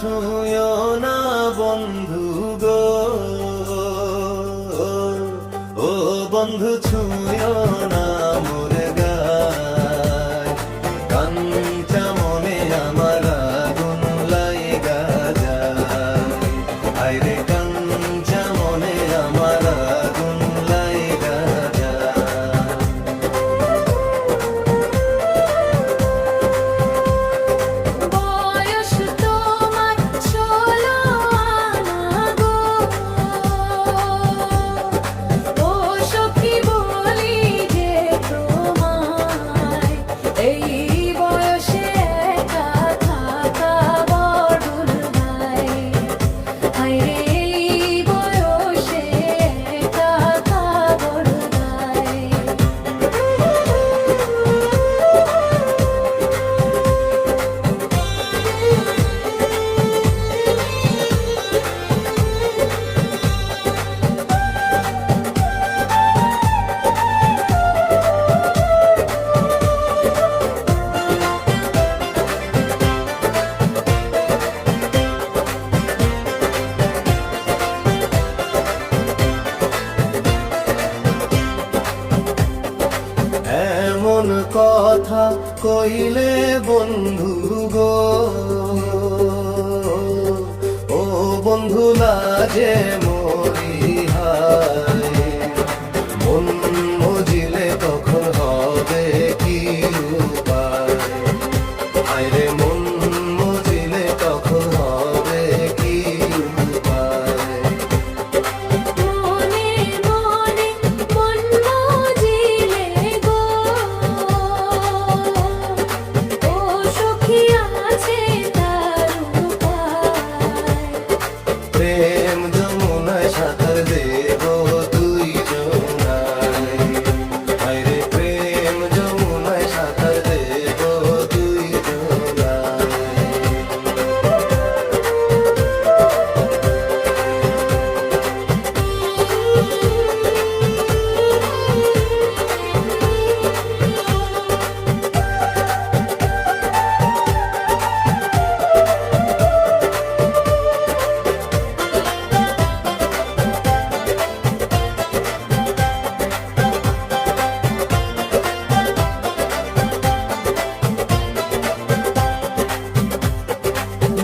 ছুঁয়ো না বন্ধু গো, ও বন্ধু ছুঁয়ো না মোর গায়। কাঞ্চা মনে আমার আগুন লাইগা যায়, আইরে কাঞ্চা মনে আমার আগুন লাইগা যায়। এমন কথা কইলে বন্ধু গো, ও বন্ধু লাজে মরি হায়। মন মজিলে তখন হবে কি উপায়, আইরে মন মজিলে তখন হবে কি উপায়। প্রেম যমুনায় সাঁতার দেব দুইজনায়, আইরে প্রেম যমুনায় সাঁতার দেব দুইজনায়।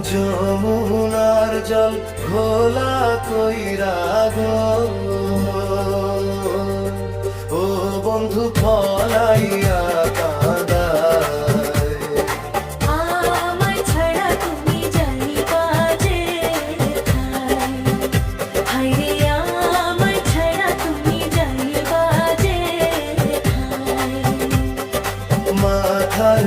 যমুনার জল ঘোলা কইরা গো, ও বন্ধু ফলাইয়া কাঁদায়। আমায় ছাড়া তুমি যাইবা যে হায়রে, আমায় ছাড়া তুমি যাইবা যে মাথার